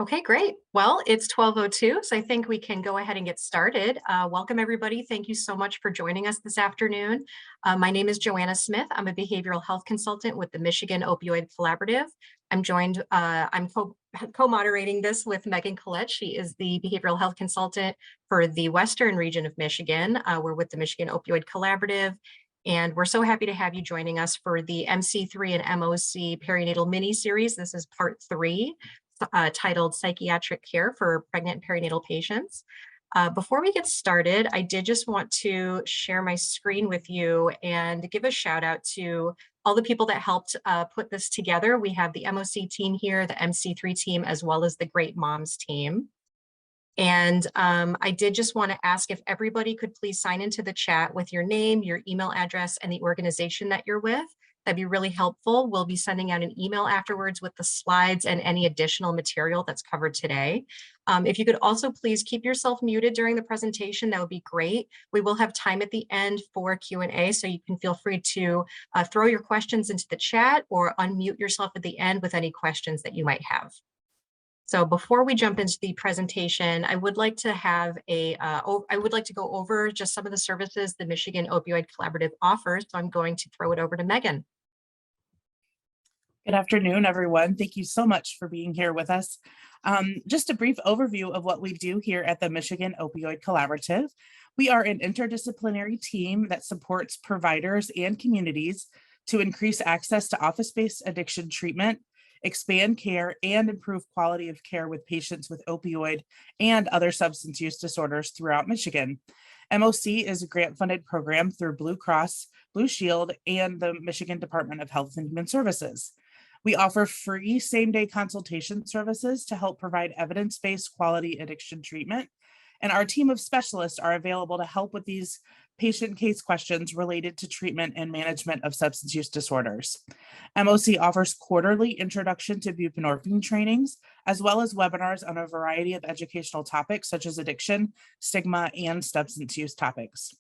Okay, great. Well, it's 12:02, so I think we can go ahead and get started. Welcome, everybody. Thank you so much for joining us this afternoon. My name is Joanna Smith. I'm a behavioral health consultant with the Michigan Opioid Collaborative. I'm co-moderating this with Megan Collette. She is the behavioral health consultant for the Western region of Michigan. We're with the Michigan Opioid Collaborative, and we're so happy to have you joining us for the MC3 and MOC perinatal mini-series. This is part 3. Titled Psychiatric Care for Pregnant and Perinatal Patients. Before we get started, I did just want to share my screen with you and give a shout out to all the people that helped put this together. We have the MOC team here, the MC3 team, as well as the Great Moms team. And I did just want to ask if everybody could please sign into the chat with your name, your email address, and the organization that you're with. That'd be really helpful. We'll be sending out an email afterwards with the slides and any additional material that's covered today. If you could also please keep yourself muted during the presentation, that would be great. We will have time at the end for Q&A, so you can feel free to throw your questions into the chat or unmute yourself at the end with any questions that you might have. So before we jump into the presentation, I would like to go over just some of the services the Michigan Opioid Collaborative offers. So I'm going to throw it over to Megan. Good afternoon, everyone. Thank you so much for being here with us. Just a brief overview of what we do here at the Michigan Opioid Collaborative. We are an interdisciplinary team that supports providers and communities to increase access to office-based addiction treatment, expand care, and improve quality of care with patients with opioid and other substance use disorders throughout Michigan. MOC is a grant-funded program through Blue Cross, Blue Shield, and the Michigan Department of Health and Human Services. We offer free same-day consultation services to help provide evidence-based quality addiction treatment, and our team of specialists are available to help with these patient case questions related to treatment and management of substance use disorders. MOC offers quarterly introduction to buprenorphine trainings, as well as webinars on a variety of educational topics such as addiction, stigma, and substance use topics.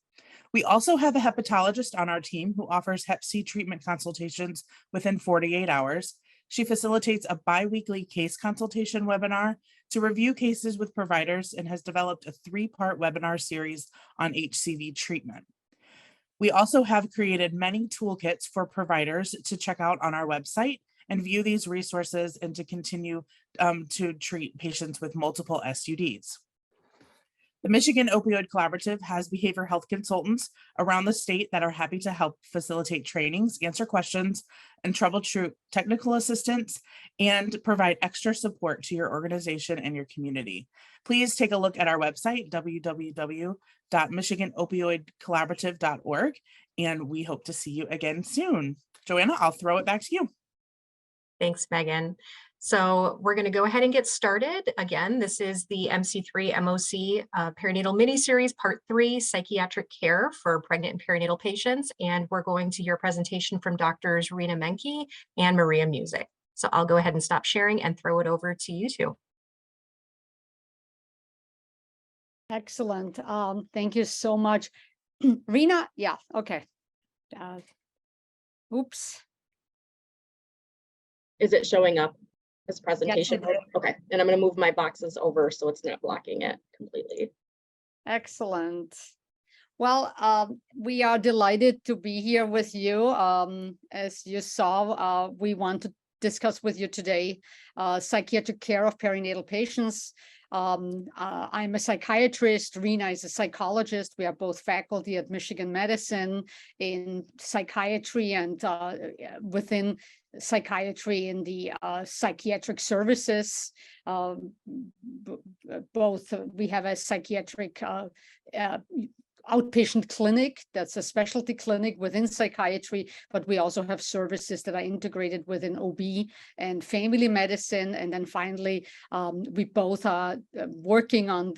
We also have a hepatologist on our team who offers Hep C treatment consultations within 48 hours. She facilitates a bi-weekly case consultation webinar to review cases with providers and has developed a 3-part webinar series on HCV treatment. We also have created many toolkits for providers to check out on our website and view these resources and to continue to treat patients with multiple SUDs. The Michigan Opioid Collaborative has behavioral health consultants around the state that are happy to help facilitate trainings, answer questions, and troubleshoot technical assistance, and provide extra support to your organization and your community. Please take a look at our website, www.michiganopioidcollaborative.org, and we hope to see you again soon. Joanna, I'll throw it back to you. Thanks, Megan. So we're going to go ahead and get started. Again, this is the MC3 MOC Perinatal Mini-Series Part 3, Psychiatric Care for Pregnant and Perinatal Patients. And we're going to hear a presentation from Drs. Rena Menke and Maria Music. So I'll go ahead and stop sharing and throw it over to you two. Excellent. Thank you so much. Rena, yeah, okay. Oops. Is it showing up as presentation? Yes, okay, and I'm going to move my boxes over so it's not blocking it completely. Excellent. Well, we are delighted to be here with you. As you saw, we want to discuss with you today psychiatric care of perinatal patients. I'm a psychiatrist. Rena is a psychologist. We are both faculty at Michigan Medicine in psychiatry and within psychiatry in the psychiatric services. Both we have a psychiatric outpatient clinic that's a specialty clinic within psychiatry, but we also have services that are integrated within OB and family medicine. And then finally, we both are working on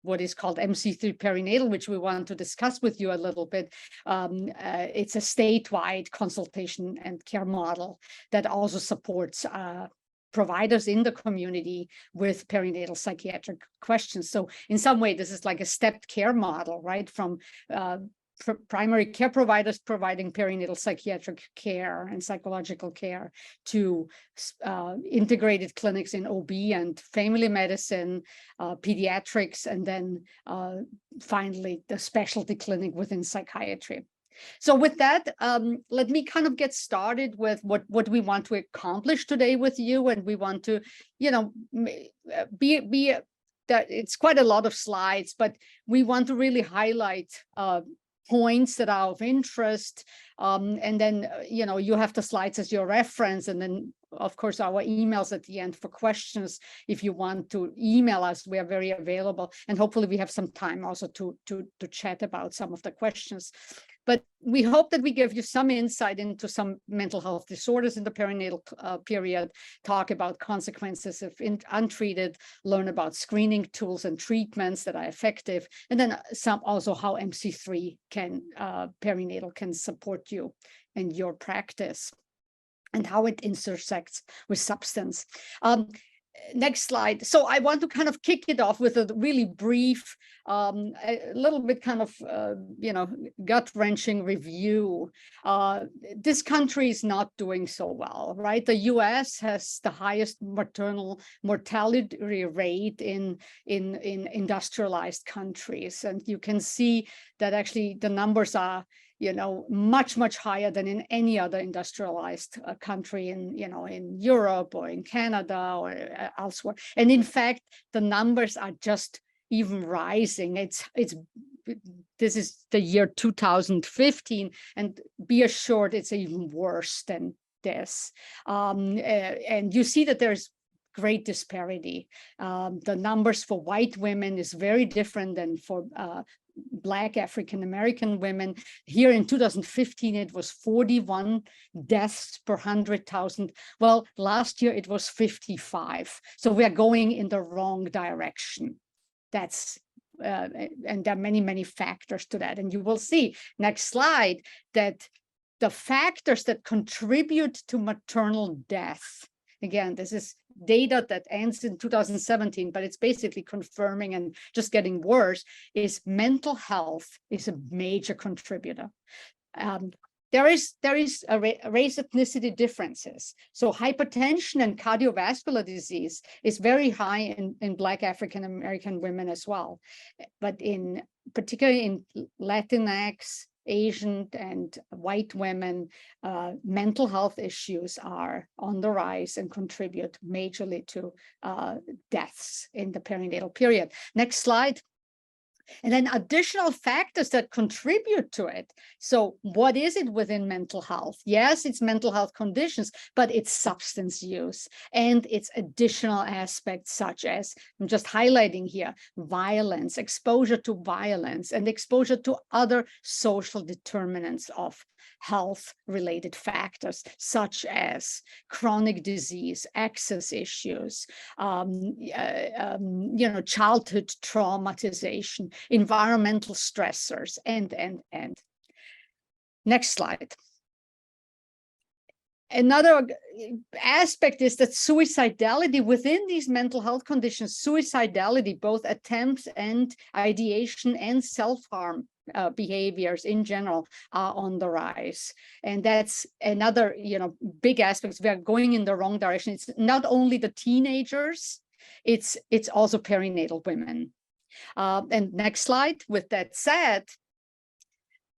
what is called MC3 perinatal, which we want to discuss with you a little bit. It's a statewide consultation and care model that also supports providers in the community with perinatal psychiatric questions. So in some way, this is like a stepped care model, right? From primary care providers providing perinatal psychiatric care and psychological care to integrated clinics in OB and family medicine, pediatrics, and then finally the specialty clinic within psychiatry. So with that, let me kind of get started with what we want to accomplish today with you. And we want to, you know, that it's quite a lot of slides, but we want to really highlight points that are of interest. And then, you know, you have the slides as your reference, and then of course, our emails at the end for questions. If you want to email us, we are very available. And hopefully we have some time also to chat about some of the questions. But we hope that we give you some insight into some mental health disorders in the perinatal period, talk about consequences if untreated, learn about screening tools and treatments that are effective, and then some also how MC3 can perinatal can support you and your practice, and how it intersects with substance. Next slide. So I want to kind of kick it off with a really brief, a little bit kind of, you know, gut-wrenching review. This country is not doing so well, right? The US has the highest maternal mortality rate in industrialized countries. And you can see that actually the numbers are, you know, much higher than in any other industrialized country in, you know, in Europe or in Canada or elsewhere. And in fact, the numbers are just even rising. This is the year 2015, and be assured it's even worse than this. And you see that there's great disparity. The numbers for white women is very different than for Black African-American women. Here in 2015, it was 41 deaths per 100,000. Well, last year it was 55. So we are going in the wrong direction. That's, and there are many factors to that. And you will see, next slide, that the factors that contribute to maternal death, again, this is data that ends in 2017, but it's basically confirming and just getting worse, is mental health is a major contributor. There is race ethnicity differences. So hypertension and cardiovascular disease is very high in Black African American women as well. But particularly in Latinx, Asian and white women, mental health issues are on the rise and contribute majorly to deaths in the perinatal period. Next slide. And then additional factors that contribute to it. So what is it within mental health? Yes, it's mental health conditions, but it's substance use and it's additional aspects such as, I'm just highlighting here, violence, exposure to violence, and exposure to other social determinants of health-related factors, such as chronic disease, access issues, you know, childhood traumatization, environmental stressors, and. Next slide. Another aspect is that suicidality within these mental health conditions, suicidality, both attempts and ideation and self-harm behaviors in general are on the rise. And that's another, you know, big aspect. We are going in the wrong direction. It's not only the teenagers, it's also perinatal women. And next slide. With that said,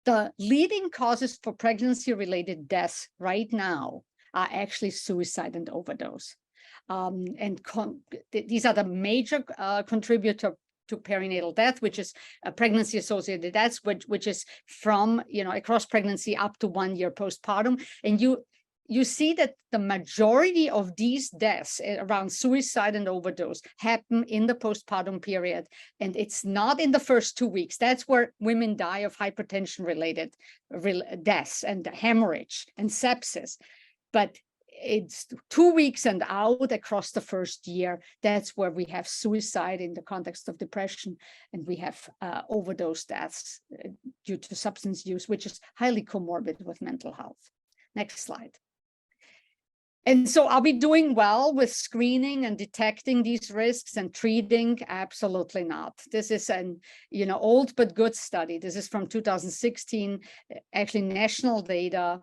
the leading causes for pregnancy-related deaths right now are actually suicide and overdose. These are the major contributor to perinatal death, which is pregnancy-associated deaths, which is from, you know, across pregnancy up to 1 year postpartum. And you see that the majority of these deaths around suicide and overdose happen in the postpartum period. And it's not in the first 2 weeks. That's where women die of hypertension-related deaths and hemorrhage and sepsis. But it's 2 weeks and out across the first year. That's where we have suicide in the context of depression, and we have overdose deaths due to substance use, which is highly comorbid with mental health. Next slide. And so are we doing well with screening and detecting these risks and treating? Absolutely not. This is an old but good study. This is from 2016, actually national data,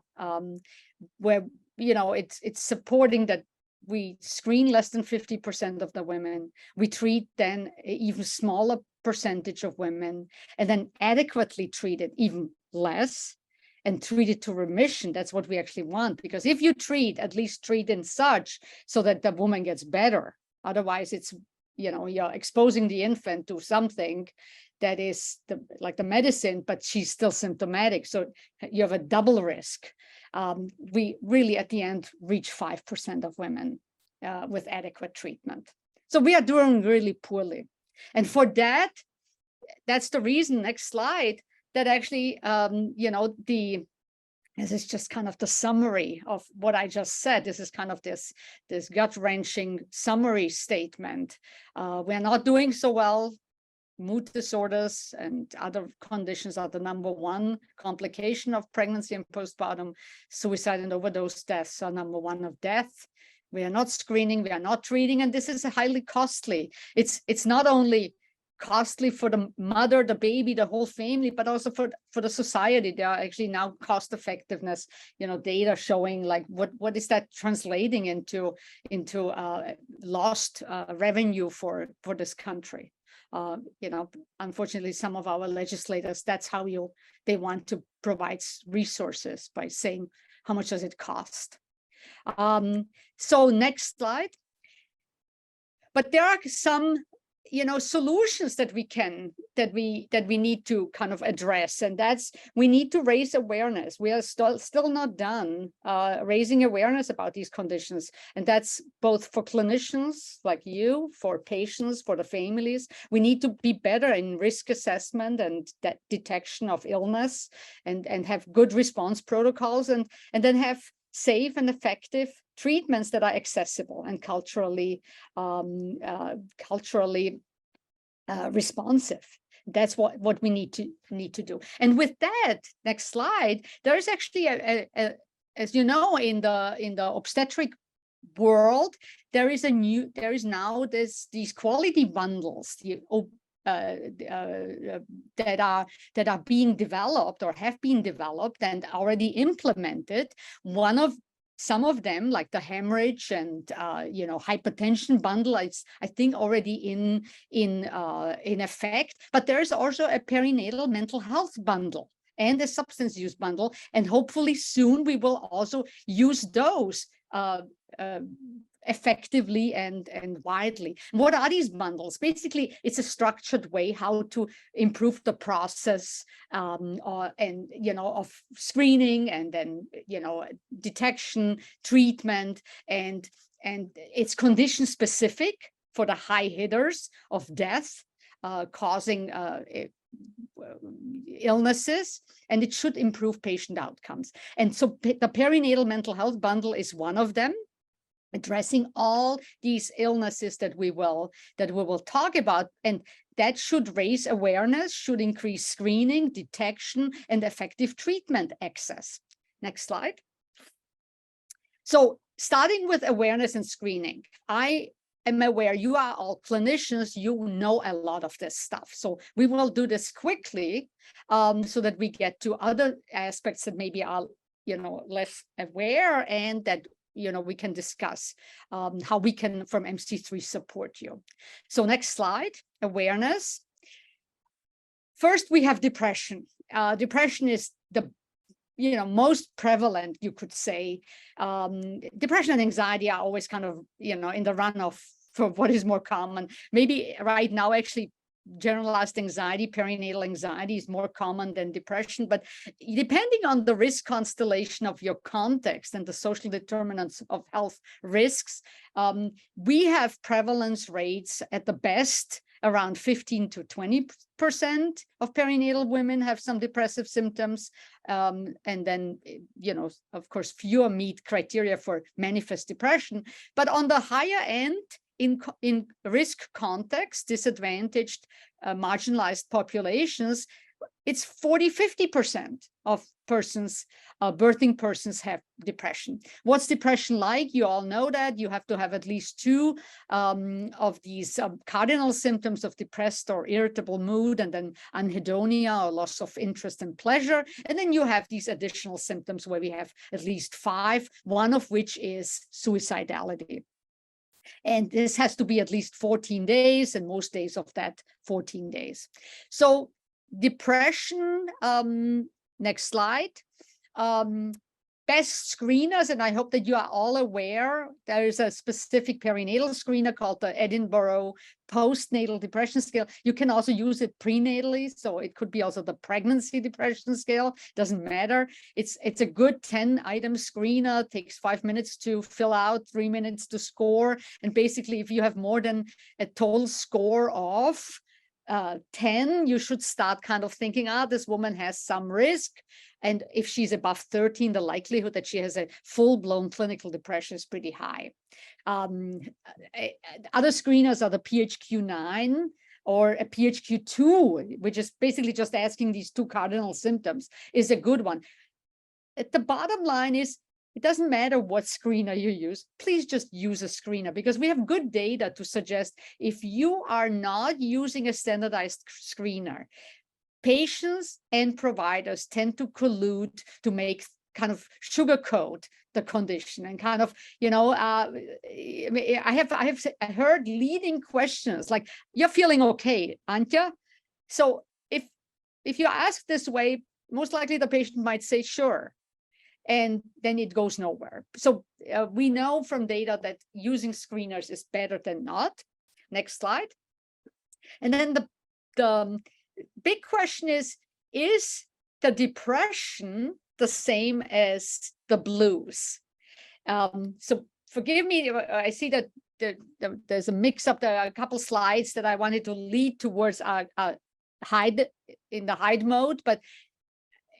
where it's supporting that we screen less than 50% of the women. We treat then an even smaller percentage of women, and then adequately treat it even less, and treat it to remission. That's what we actually want. Because if you treat, at least treat in such so that the woman gets better. Otherwise, it's, you're exposing the infant to something that is like the medicine, but she's still symptomatic. So you have a double risk. We really, at the end, reach 5% of women with adequate treatment. So we are doing really poorly. And for that, that's the reason, next slide, that actually, this is just kind of the summary of what I just said. This is kind of this gut-wrenching summary statement. We're not doing so well. Mood disorders and other conditions are the #1 complication of pregnancy and postpartum. Suicide and overdose deaths are #1 of death. We are not screening, we are not treating, and this is highly costly. It's not only costly for the mother, the baby, the whole family, but also for the society. There are actually now cost effectiveness, data showing like what is that translating into lost revenue for this country. Unfortunately, some of our legislators, that's how they want to provide resources, by saying how much does it cost. So next slide. But there are some solutions that we need to kind of address, and that's, we need to raise awareness. We are still not done raising awareness about these conditions, and that's both for clinicians like you, for patients, for the families. We need to be better in risk assessment and that detection of illness, and have good response protocols, and then have safe and effective treatments that are accessible and culturally responsive. That's what we need to do. And with that, next slide, there is actually as you know, in the obstetric world, there is now these quality bundles that are being developed or have been developed and already implemented. Some of them, like the hemorrhage and hypertension bundle, it's, I think, already in effect. But there is also a perinatal mental health bundle and a substance use bundle, and hopefully soon we will also use those effectively and widely. What are these bundles? Basically, it's a structured way how to improve the process of screening, and then detection, treatment, and it's condition specific for the high hitters of death causing illnesses, and it should improve patient outcomes. And so the perinatal mental health bundle is one of them, addressing all these illnesses that we will talk about, and that should raise awareness, should increase screening, detection, and effective treatment access. Next slide. So starting with awareness and screening, I am aware you are all clinicians, you know a lot of this stuff. So we will do this quickly so that we get to other aspects that maybe are less aware, and that we can discuss how we can, from MC3, support you. So next slide, awareness. First, we have depression. Depression is the most prevalent, you could say. Depression and anxiety are always kind of, in the runoff for what is more common. Maybe right now, actually, generalized anxiety, perinatal anxiety is more common than depression, but depending on the risk constellation of your context and the social determinants of health risks, we have prevalence rates at the best around 15 to 20% of perinatal women have some depressive symptoms, and then of course fewer meet criteria for manifest depression. But on the higher end, in risk context, disadvantaged, marginalized populations, it's 40-50% of persons, birthing persons have depression. What's depression like? You all know that you have to have at least two of these cardinal symptoms of depressed or irritable mood, and then anhedonia, or loss of interest and pleasure. And then you have these additional symptoms where we have at least 5, one of which is suicidality. And this has to be at least 14 days, and most days of that 14 days. So depression, next slide. Best screeners, and I hope that you are all aware, there is a specific perinatal screener called the Edinburgh Postnatal Depression Scale. You can also use it prenatally, so it could be also the pregnancy depression scale, doesn't matter. It's a good 10-item screener, takes 5 minutes to fill out, 3 minutes to score. And basically, if you have more than a total score of 10, you should start kind of thinking, this woman has some risk. And if she's above 13, the likelihood that she has a full-blown clinical depression is pretty high. Other screeners are the PHQ-9 or a PHQ-2, which is basically just asking these 2 cardinal symptoms, is a good one. At the bottom line is, it doesn't matter what screener you use, please just use a screener, because we have good data to suggest if you are not using a standardized screener, patients and providers tend to collude to make kind of sugarcoat the condition and kind of, I have heard leading questions like, "You're feeling okay, aren't you?" So if you ask this way, most likely the patient might say, "Sure." And then it goes nowhere. So we know from data that using screeners is better than not. Next slide. And then the big question is the depression the same as the blues? So forgive me, I see that there's a mix up. There are a couple slides that I wanted to lead towards hide mode, but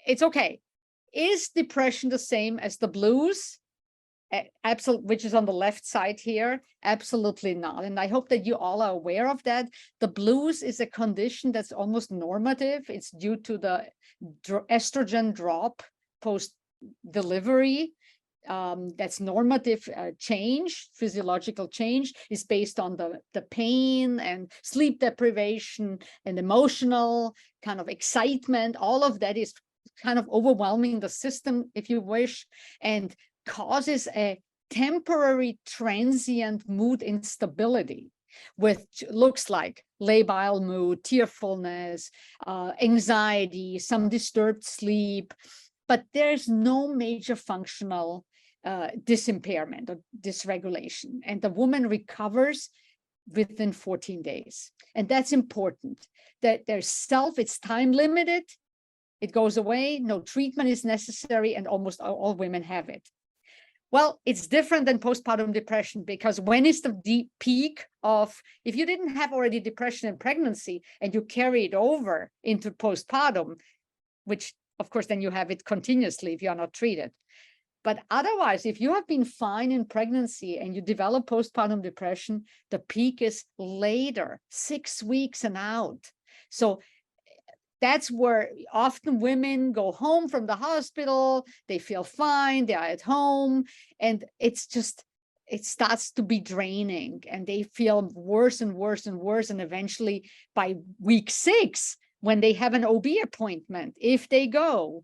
it's okay. Is depression the same as the blues? Absolutely, which is on the left side here. Absolutely not. And I hope that you all are aware of that. The blues is a condition that's almost normative. It's due to the estrogen drop post-delivery. That's normative change, physiological change is based on the pain and sleep deprivation and emotional kind of excitement. All of that is kind of overwhelming the system, if you wish, and causes a temporary transient mood instability, which looks like labile mood, tearfulness, anxiety, some disturbed sleep, but there's no major functional disimpairment or dysregulation. And the woman recovers within 14 days. And that's important, that it's time limited, it goes away, no treatment is necessary, and almost all women have it. Well, it's different than postpartum depression, because when is the deep peak of, if you didn't have already depression in pregnancy and you carry it over into postpartum, which of course then you have it continuously if you are not treated. But otherwise, if you have been fine in pregnancy and you develop postpartum depression, the peak is later, 6 weeks and out. So that's where often women go home from the hospital, they feel fine, they are at home, and it starts to be draining, and they feel worse and worse and worse. And eventually by week 6, when they have an OB appointment, if they go,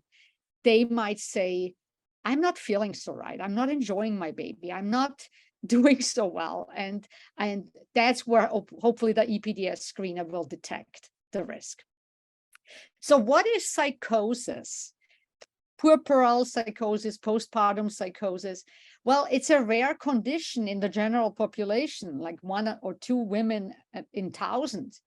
they might say, "I'm not feeling so right. I'm not enjoying my baby. I'm not doing so well." And that's where hopefully the EPDS screener will detect the risk. So what is psychosis? Puerperal psychosis, postpartum psychosis. Well, it's a rare condition in the general population, like 1 or 2 women in 1,000.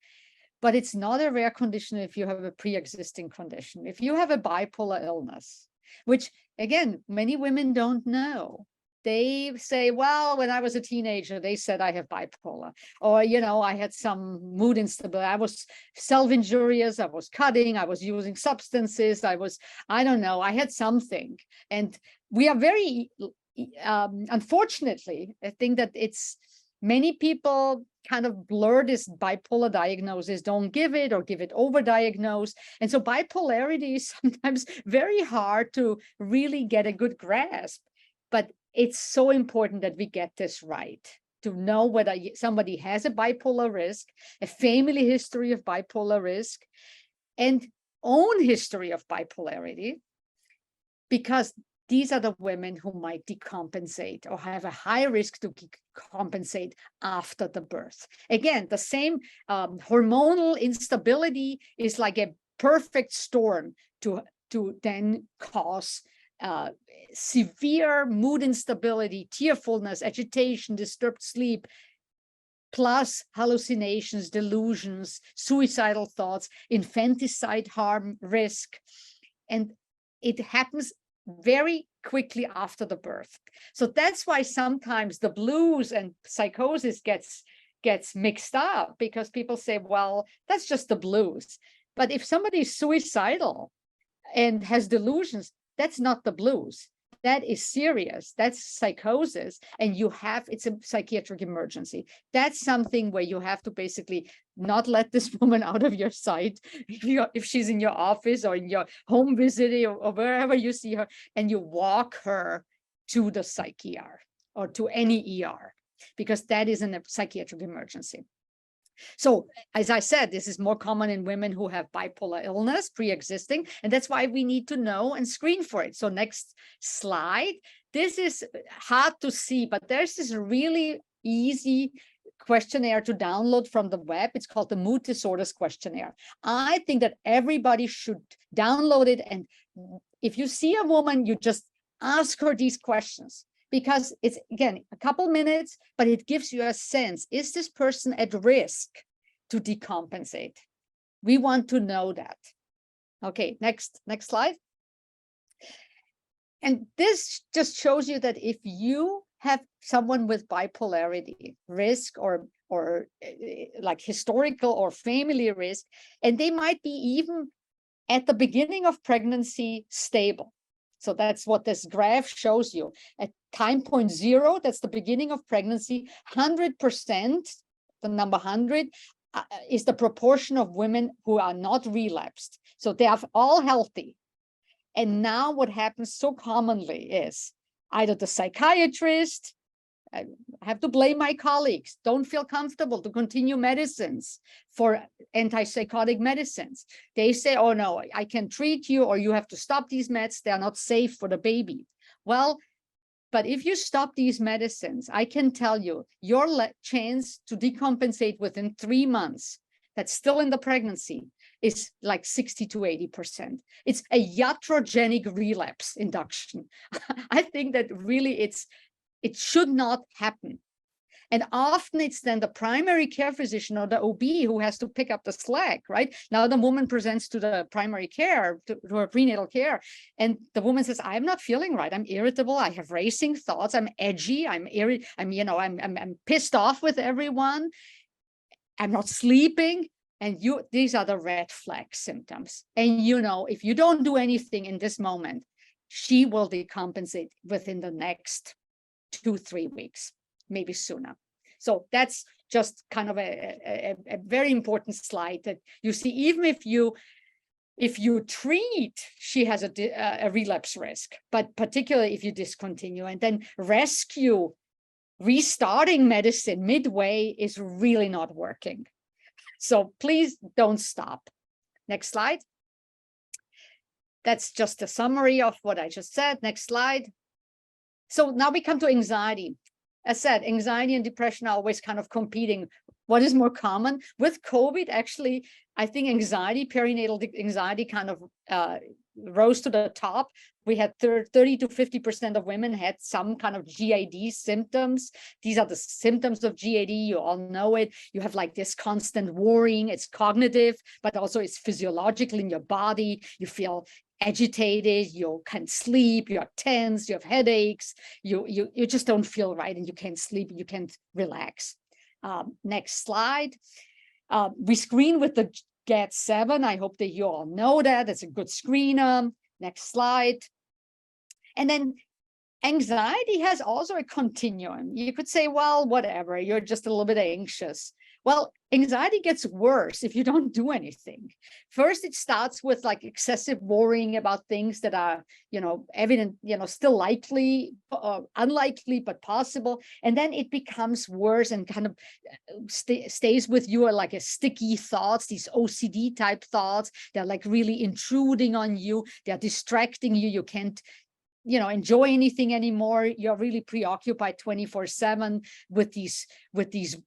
But it's not a rare condition if you have a pre-existing condition. If you have a bipolar illness, which again, many women don't know. They say, well, when I was a teenager, they said I have bipolar, or, I had some mood instability. I was self-injurious. I was cutting. I was using substances. I don't know, I had something. And we are very, unfortunately, I think that it's Many people kind of blur this bipolar diagnosis, don't give it or give it overdiagnosed. And so bipolarity is sometimes very hard to really get a good grasp. But it's so important that we get this right, to know whether somebody has a bipolar risk, a family history of bipolar risk, and own history of bipolarity, because these are the women who might decompensate or have a high risk to decompensate after the birth. Again, the same hormonal instability is like a perfect storm to then cause severe mood instability, tearfulness, agitation, disturbed sleep, plus hallucinations, delusions, suicidal thoughts, infanticide harm risk. And it happens very quickly after the birth. So that's why sometimes the blues and psychosis gets mixed up, because people say, well, that's just the blues. But if somebody is suicidal and has delusions, that's not the blues. That is serious. That's psychosis. And it's a psychiatric emergency. That's something where you have to basically not let this woman out of your sight if she's in your office or in your home visit or wherever you see her, and you walk her to the psych ER or to any ER, because that is a psychiatric emergency. So, as I said, this is more common in women who have bipolar illness pre-existing, and that's why we need to know and screen for it. So next slide. This is hard to see, but there's this really easy questionnaire to download from the web. It's called the Mood Disorders Questionnaire. I think that everybody should download it, and if you see a woman, you just ask her these questions, because it's, again, a couple minutes, but it gives you a sense. Is this person at risk to decompensate? We want to know that. Okay, next slide. And this just shows you that if you have someone with bipolarity risk or like historical or family risk, and they might be even at the beginning of pregnancy stable. So that's what this graph shows you. At time point 0, that's the beginning of pregnancy, 100%, the number 100, is the proportion of women who are not relapsed. So they are all healthy. And now what happens so commonly is either the psychiatrist, I have to blame my colleagues, don't feel comfortable to continue medicines for antipsychotic medicines. They say, oh no, I can treat you, or you have to stop these meds. They're not safe for the baby. Well, but if you stop these medicines, I can tell you, your chance to decompensate within 3 months, that's still in the pregnancy, is like 60 to 80%. It's a iatrogenic relapse induction. I think that really it should not happen. And often it's then the primary care physician or the OB who has to pick up the slack, right? Now the woman presents to the primary care, to her prenatal care, and the woman says, I'm not feeling right. I'm irritable. I have racing thoughts. I'm edgy. I'm pissed off with everyone. I'm not sleeping. And these are the red flag symptoms. And if you don't do anything in this moment, she will decompensate within the next 2-3 weeks, maybe sooner. So that's just kind of a very important slide that you see. Even if you treat, she has a relapse risk, but particularly if you discontinue and then rescue, restarting medicine midway is really not working. So please don't stop. Next slide. That's just a summary of what I just said. Next slide. So now we come to anxiety. As said, anxiety and depression are always kind of competing. What is more common? With COVID, actually, I think anxiety, perinatal anxiety kind of rose to the top. We had 30 to 50% of women had some kind of GAD symptoms. These are the symptoms of GAD. You all know it. You have like this constant worrying. It's cognitive, but also it's physiological in your body. You feel agitated, you can't sleep, you're tense, you have headaches, you just don't feel right, and you can't sleep, you can't relax. Next slide. We screen with the GAD-7. I hope that you all know that. It's a good screener. Next slide. And then Anxiety has also a continuum. You could say, well, whatever, you're just a little bit anxious. Well, anxiety gets worse if you don't do anything. First, it starts with like excessive worrying about things that are, evident, still likely, unlikely, but possible. And then it becomes worse and kind of stays with you like a sticky thoughts, these OCD type thoughts. They're like really intruding on you. They're distracting you. You can't enjoy anything anymore. You're really preoccupied 24/7 with these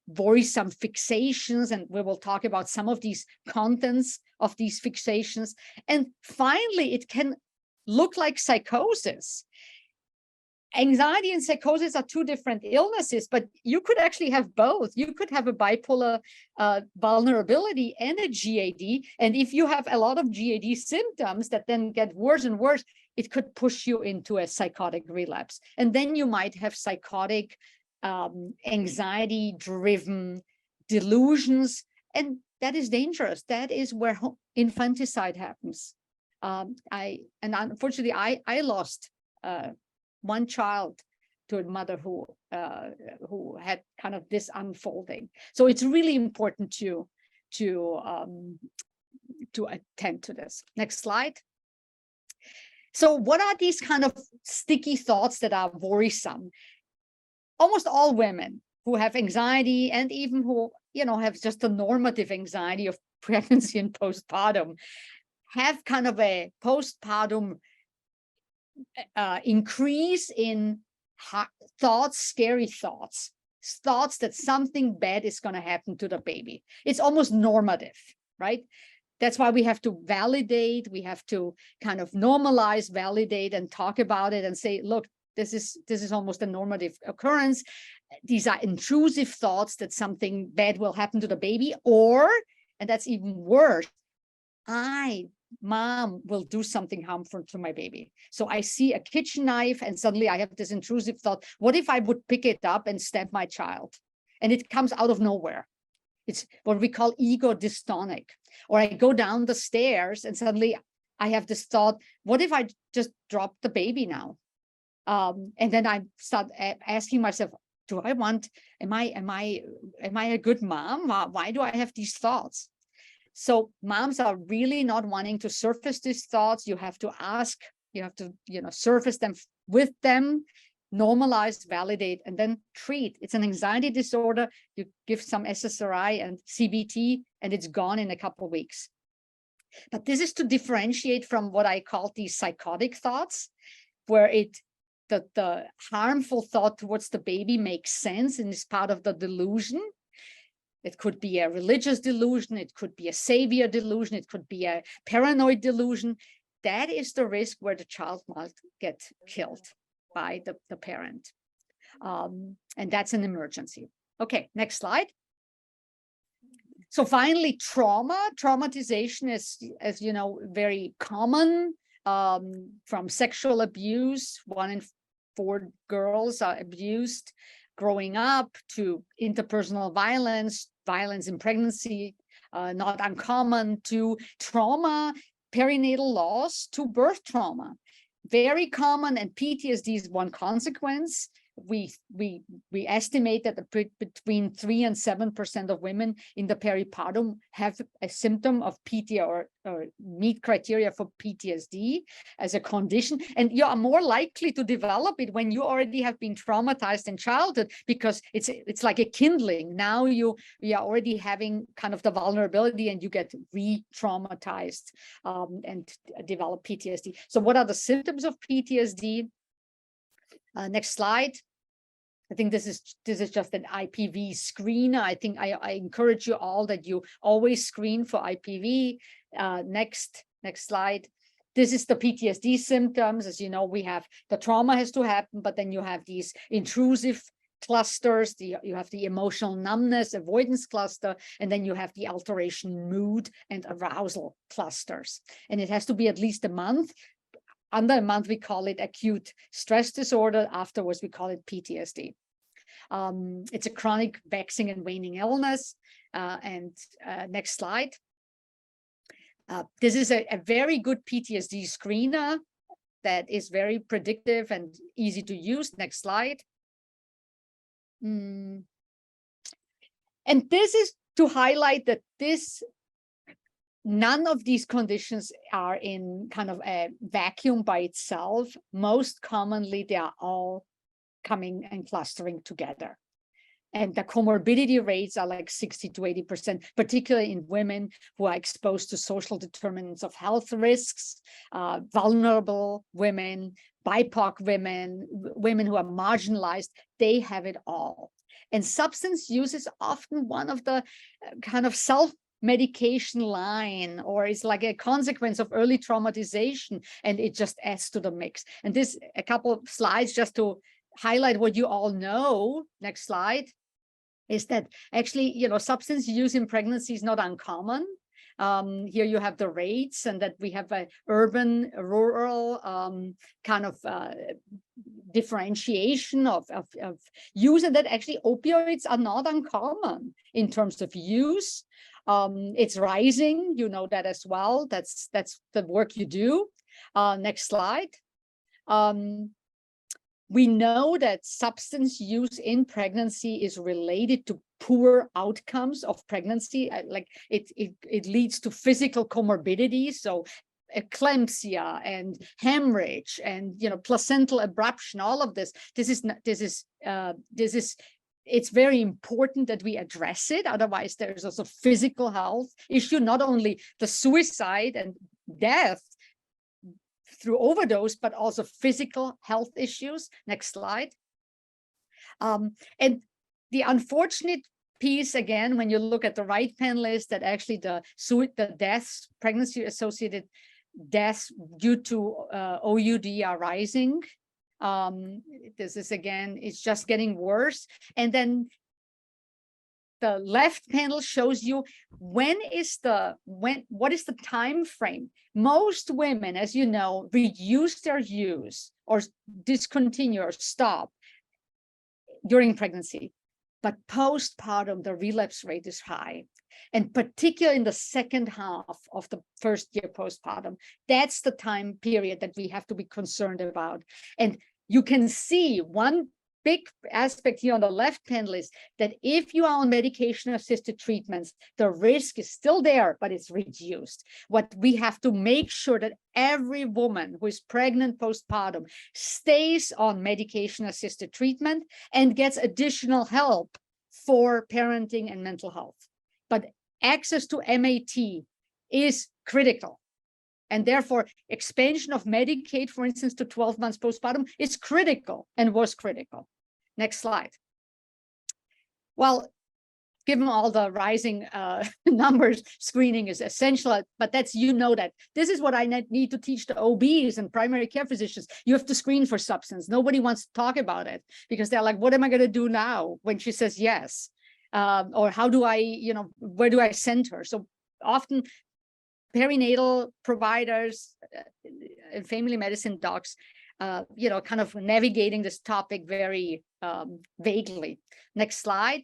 worrisome fixations, and we will talk about some of these contents of these fixations. And finally, it can look like psychosis. Anxiety and psychosis are two different illnesses, but you could actually have both. You could have a bipolar vulnerability and a GAD. And if you have a lot of GAD symptoms that then get worse and worse, it could push you into a psychotic relapse. And then you might have psychotic, anxiety-driven delusions. And that is dangerous. That is where infanticide happens. Unfortunately, I lost one child to a mother who had kind of this unfolding. So it's really important to attend to this. Next slide. So what are these kind of sticky thoughts that are worrisome? Almost all women who have anxiety, and even who have just a normative anxiety of pregnancy and postpartum, have kind of a postpartum increase in thoughts, scary thoughts that something bad is going to happen to the baby. It's almost normative, right? That's why we have to validate, we have to kind of normalize, validate, and talk about it and say, look, this is almost a normative occurrence. These are intrusive thoughts that something bad will happen to the baby, or, and that's even worse, mom will do something harmful to my baby. So I see a kitchen knife and suddenly I have this intrusive thought, what if I would pick it up and stab my child? And it comes out of nowhere. It's what we call ego dystonic. Or I go down the stairs and suddenly I have this thought, what if I just drop the baby now? And then I start asking myself, am I a good mom? Why do I have these thoughts? So moms are really not wanting to surface these thoughts. You have to ask, you have to, surface them with them, normalize, validate, and then treat. It's an anxiety disorder. You give some SSRI and CBT, and it's gone in a couple of weeks. But this is to differentiate from what I call these psychotic thoughts, where the harmful thought towards the baby makes sense and is part of the delusion. It could be a religious delusion. It could be a savior delusion. It could be a paranoid delusion. That is the risk where the child might get killed by the parent. And that's an emergency. Okay, next slide. So finally, traumatization is, as you know, very common, from sexual abuse. 1 in 4 girls are abused growing up, to interpersonal violence in pregnancy, not uncommon, to trauma, perinatal loss, to birth trauma. Very common, and PTSD is one consequence. We estimate that between 3 and 7% of women in the peripartum have a symptom of PTSD or meet criteria for PTSD as a condition. And you are more likely to develop it when you already have been traumatized in childhood, because it's like a kindling. Now you are already having kind of the vulnerability, and you get re-traumatized and develop PTSD. So what are the symptoms of PTSD? Next slide. I think this is just an IPV screener. I think I encourage you all that you always screen for IPV. Next slide. This is the PTSD symptoms. As you know, we have the trauma has to happen, but then you have these intrusive clusters. You have the emotional numbness, avoidance cluster, and then you have the alteration, mood, and arousal clusters. And it has to be at least a month. Under a month, we call it acute stress disorder. Afterwards, we call it PTSD. It's a chronic waxing and waning illness. Next slide. This is a very good PTSD screener. that is very predictive and easy to use. Next slide. And this is to highlight that none of these conditions are in kind of a vacuum by itself. Most commonly, they are all coming and clustering together. And the comorbidity rates are like 60 to 80%, particularly in women who are exposed to social determinants of health risks, vulnerable women, BIPOC women, women who are marginalized, they have it all. And substance use is often one of the kind of self-medication line, or it's like a consequence of early traumatization, and it just adds to the mix. And this, a couple of slides just to highlight what you all know. Next slide. Is that actually, you know, substance use in pregnancy is not uncommon. Here you have the rates, and that we have a urban, rural kind of differentiation of use, and that actually opioids are not uncommon in terms of use. It's rising, you know that as well. That's the work you do. Next slide. We know that substance use in pregnancy is related to poor outcomes of pregnancy. Like it leads to physical comorbidities, so eclampsia and hemorrhage and, you know, placental abruption. All of this. It's very important that we address it. Otherwise, there's also physical health issue, not only the suicide and death through overdose, but also physical health issues. Next slide. And the unfortunate piece, again, when you look at the right panel, is that actually the deaths, pregnancy-associated deaths due to OUD are rising. This is, again, it's just getting worse. And then the left panel shows you what is the time frame. Most women, as you know, reduce their use or discontinue or stop during pregnancy, but postpartum, the relapse rate is high. And particularly in the second half of the first year postpartum, that's the time period that we have to be concerned about. And you can see one big aspect here on the left panel is that if you are on medication-assisted treatments, the risk is still there, but it's reduced. What we have to make sure that every woman who is pregnant postpartum stays on medication-assisted treatment and gets additional help for parenting and mental health. But access to MAT is critical. And therefore, expansion of Medicaid, for instance, to 12 months postpartum is critical and was critical. Next slide. Well, given all the rising numbers, screening is essential, but that's, you know, that this is what I need to teach the OBs and primary care physicians. You have to screen for substance. Nobody wants to talk about it because they're like, what am I going to do now when she says yes? Or how do I, you know, where do I send her? So often perinatal providers and family medicine docs, you know, kind of navigating this topic very vaguely. Next slide.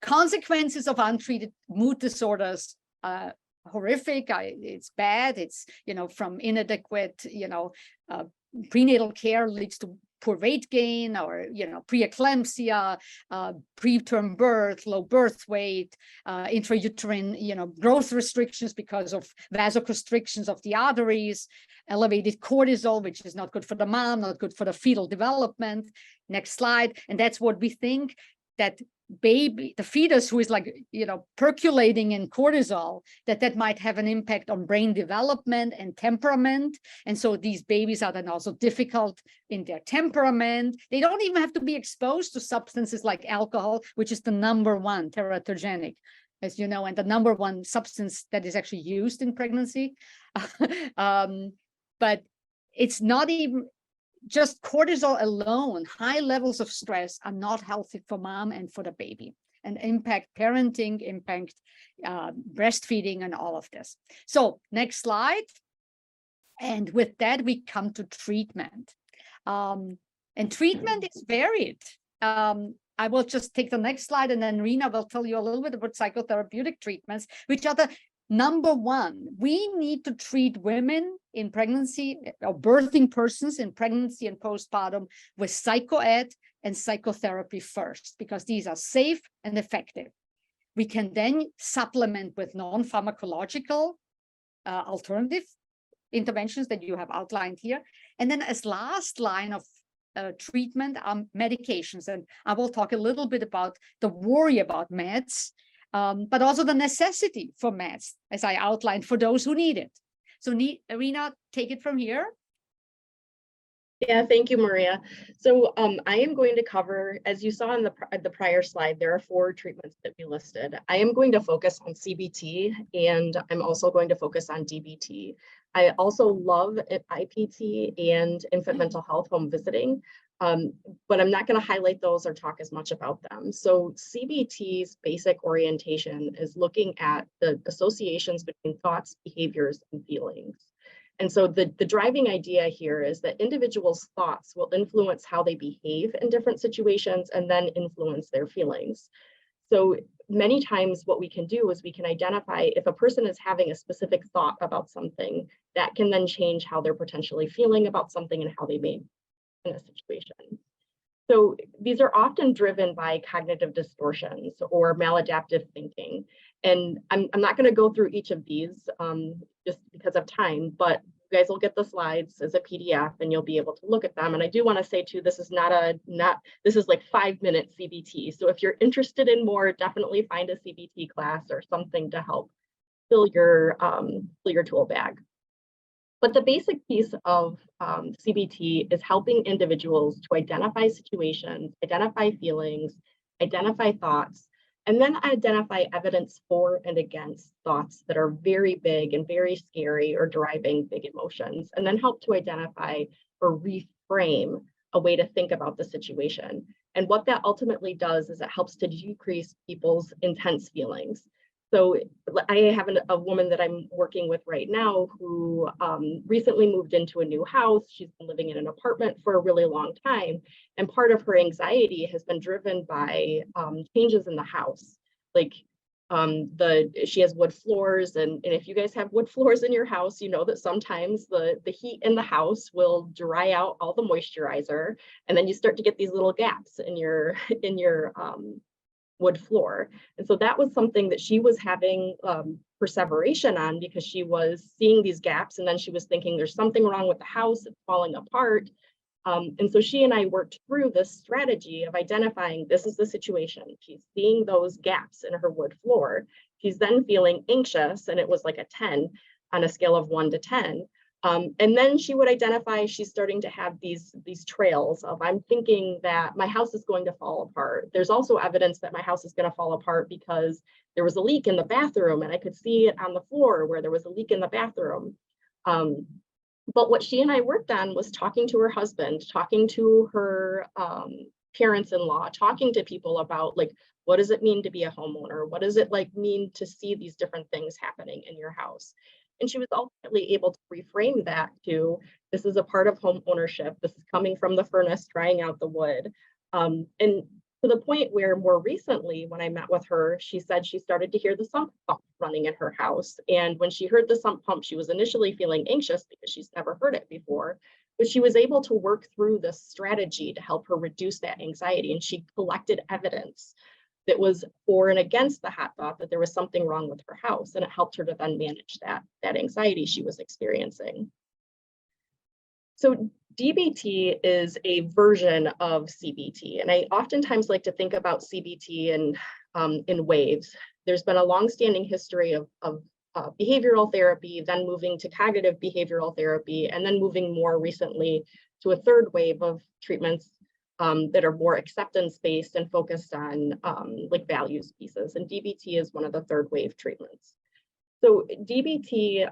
Consequences of untreated mood disorders, horrific. It's bad. It's, you know, from inadequate, you know, prenatal care leads to poor weight gain, or, you know, preeclampsia, preterm birth, low birth weight, intrauterine, you know, growth restrictions because of vasoconstrictions of the arteries, elevated cortisol, which is not good for the mom, not good for the fetal development. Next slide. And that's what we think, that baby, the fetus who is like, you know, percolating in cortisol, that might have an impact on brain development and temperament. And so these babies are then also difficult in their temperament. They don't even have to be exposed to substances like alcohol, which is the #1 teratogenic, as you know, and the #1 substance that is actually used in pregnancy. But it's not even just cortisol alone. High levels of stress are not healthy for mom and for the baby, and impact parenting, impact breastfeeding, and all of this. So next slide. And with that, we come to treatment. And treatment is varied. I will just take the next slide, and then Rena will tell you a little bit about psychotherapeutic treatments, which are the Number one, we need to treat women in pregnancy or birthing persons in pregnancy and postpartum with psychoed and psychotherapy first, because these are safe and effective. We can then supplement with non-pharmacological alternative interventions that you have outlined here. And then as last line of treatment are medications. And I will talk a little bit about the worry about meds, but also the necessity for meds, as I outlined, for those who need it. So Irina, take it from here. Yeah, thank you, Maria. So I am going to cover, as you saw in the prior slide, there are 4 treatments that we listed. I am going to focus on CBT, and I'm also going to focus on DBT. I also love IPT and infant mental health home visiting, but I'm not going to highlight those or talk as much about them. So CBT's basic orientation is looking at the associations between thoughts, behaviors, and feelings. And so the driving idea here is that individuals' thoughts will influence how they behave in different situations and then influence their feelings. So many times what we can do is we can identify if a person is having a specific thought about something, that can then change how they're potentially feeling about something and how they may in a situation. So these are often driven by cognitive distortions or maladaptive thinking. And I'm not going to go through each of these just because of time, but you guys will get the slides as a PDF and you'll be able to look at them. And I do want to say too, this is this is like 5-minute CBT. So if you're interested in more, definitely find a CBT class or something to help fill your tool bag. But the basic piece of CBT is helping individuals to identify situations, identify feelings, identify thoughts, and then identify evidence for and against thoughts that are very big and very scary or driving big emotions, and then help to identify or reframe a way to think about the situation. And what that ultimately does is it helps to decrease people's intense feelings. So I have a woman that I'm working with right now who recently moved into a new house. She's been living in an apartment for a really long time. And part of her anxiety has been driven by changes in the house. Like she has wood floors, and if you guys have wood floors in your house, you know that sometimes the heat in the house will dry out all the moisturizer, and then you start to get these little gaps in your wood floor. And so that was something that she was having perseveration on, because she was seeing these gaps and then she was thinking there's something wrong with the house, it's falling apart. And so she and I worked through this strategy of identifying this is the situation. She's seeing those gaps in her wood floor. She's then feeling anxious, and it was like a 10 on a scale of 1 to 10. And then she would identify she's starting to have these trails of, I'm thinking that my house is going to fall apart. There's also evidence that my house is going to fall apart because there was a leak in the bathroom, and I could see it on the floor where there was a leak in the bathroom. But what she and I worked on was talking to her husband, talking to her parents-in-law, talking to people about, like, what does it mean to be a homeowner? What does it mean to see these different things happening in your house? And she was ultimately able to reframe that to, this is a part of home ownership. This is coming from the furnace, drying out the wood. And to the point where more recently, when I met with her, she said she started to hear the sump pump running in her house. And when she heard the sump pump, she was initially feeling anxious because she's never heard it before. But she was able to work through this strategy to help her reduce that anxiety. And she collected evidence that was for and against the hot thought that there was something wrong with her house, and it helped her to then manage that anxiety she was experiencing. So DBT is a version of CBT, and I oftentimes like to think about CBT in waves. There's been a longstanding history of behavioral therapy, then moving to cognitive behavioral therapy, and then moving more recently to a third wave of treatments that are more acceptance-based and focused on like values pieces. And DBT is one of the third wave treatments. So DBT